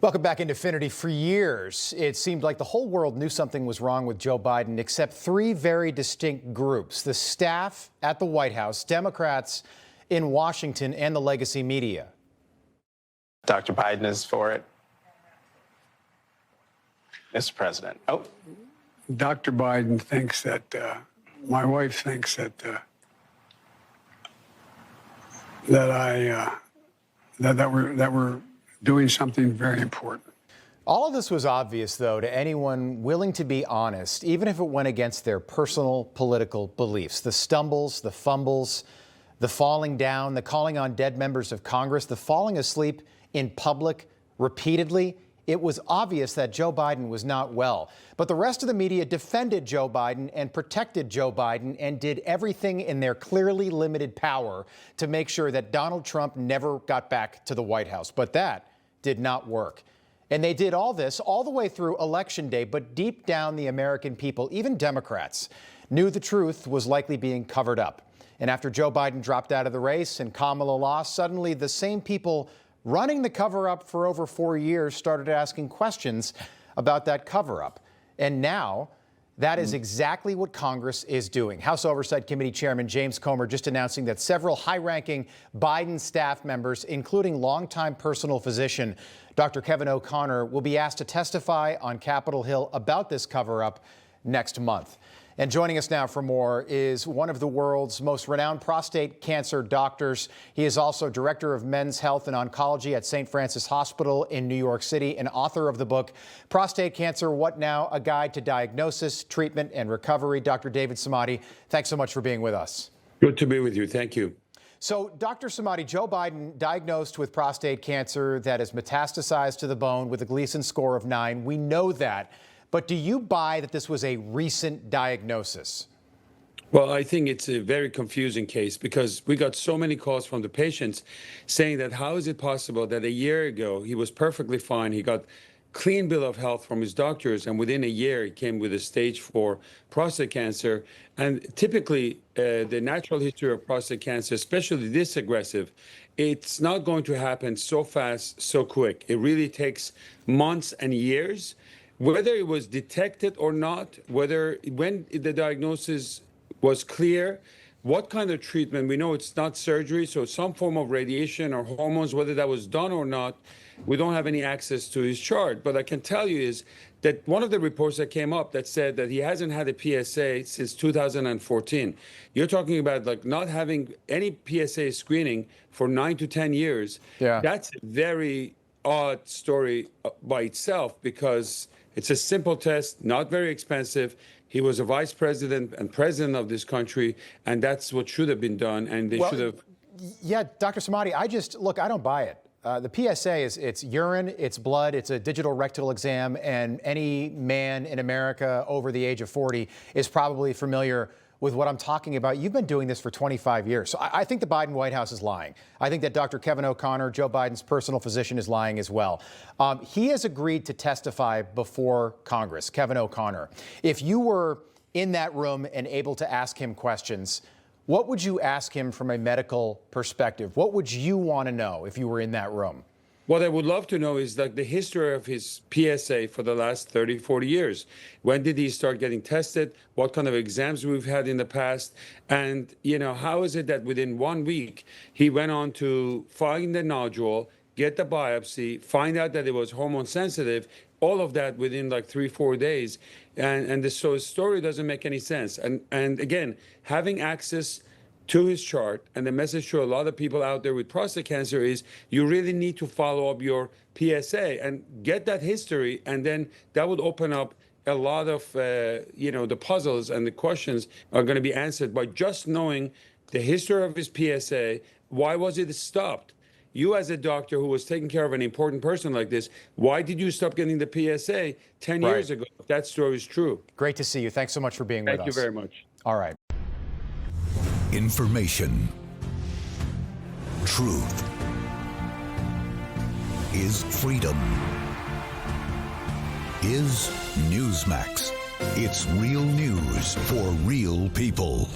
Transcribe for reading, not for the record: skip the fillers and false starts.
Welcome back into Finnerty. For years, it seemed like the whole world knew something was wrong with Joe Biden, except three very distinct groups: the staff at the White House, Democrats in Washington, and the legacy media. Dr. Biden is for it. Mr. President. Oh. Dr. Biden thinks that, my wife thinks that we're doing something very important. All of this was obvious, though, to anyone willing to be honest, even if it went against their personal political beliefs. The stumbles, the fumbles, the falling down, the calling on dead members of Congress, the falling asleep in public repeatedly. It was obvious that Joe Biden was not well. But the rest of the media defended Joe Biden and protected Joe Biden and did everything in their clearly limited power to make sure that Donald Trump never got back to the White House. But that did not work. And they did all this all the way through Election Day. But deep down, the American people, even Democrats, knew the truth was likely being covered up. And after Joe Biden dropped out of the race and Kamala lost, suddenly the same people running the cover-up for over 4 years started asking questions about that cover-up. And now, that is exactly what Congress is doing. House Oversight Committee Chairman James Comer just announcing that several high-ranking Biden staff members, including longtime personal physician Dr. Kevin O'Connor, will be asked to testify on Capitol Hill about this cover-up next month. And joining us now for more is one of the world's most renowned prostate cancer doctors. He is also director of men's health and oncology at St. Francis Hospital in New York City and author of the book, Prostate Cancer, What Now? A Guide to Diagnosis, Treatment, and Recovery. Dr. David Samadi, thanks so much for being with us. Good to be with you. Thank you. So, Dr. Samadi, Joe Biden diagnosed with prostate cancer that has metastasized to the bone with a Gleason score of 9. We know that. But do you buy that this was a recent diagnosis? Well, I think it's a very confusing case because we got so many calls from the patients saying that how is it possible that a year ago he was perfectly fine, he got clean bill of health from his doctors, and within a year he came with a stage 4 prostate cancer. And typically the natural history of prostate cancer, especially this aggressive, it's not going to happen so fast, so quick. It really takes months and years. Whether it was detected or not, when the diagnosis was clear, what kind of treatment, we know it's not surgery, so some form of radiation or hormones, whether that was done or not, we don't have any access to his chart. But I can tell you is that one of the reports that came up that said that he hasn't had a PSA since 2014. You're talking about like not having any PSA screening for 9 to 10 years. Yeah. That's a very odd story by itself because it's a simple test, not very expensive. He was a vice president and president of this country, and that's what should have been done, and they should have. Yeah, Dr. Samadi, I don't buy it. The PSA it's urine, it's blood, it's a digital rectal exam, and any man in America over the age of 40 is probably familiar with what I'm talking about. You've been doing this for 25 years. So I think the Biden White House is lying. I think that Dr. Kevin O'Connor, Joe Biden's personal physician, is lying as well. He has agreed to testify before Congress, Kevin O'Connor. If you were in that room and able to ask him questions, what would you ask him from a medical perspective? What would you want to know if you were in that room? What I would love to know is like the history of his PSA for the last 30, 40 years. When did he start getting tested? What kind of exams we've had in the past? And, how is it that within 1 week, he went on to find the nodule, get the biopsy, find out that it was hormone sensitive, all of that within like 3-4 days. So his story doesn't make any sense. And again, having access to his chart, and the message to a lot of people out there with prostate cancer is you really need to follow up your PSA and get that history, and then that would open up a lot of, the puzzles, and the questions are going to be answered by just knowing the history of his PSA. Why was it stopped? You as a doctor who was taking care of an important person like this, why did you stop getting the PSA 10 years ago? If that story is true. Great to see you. Thanks so much for being with us. Thank you very much. All right. Information. Truth is freedom. Is Newsmax. It's real news for real people.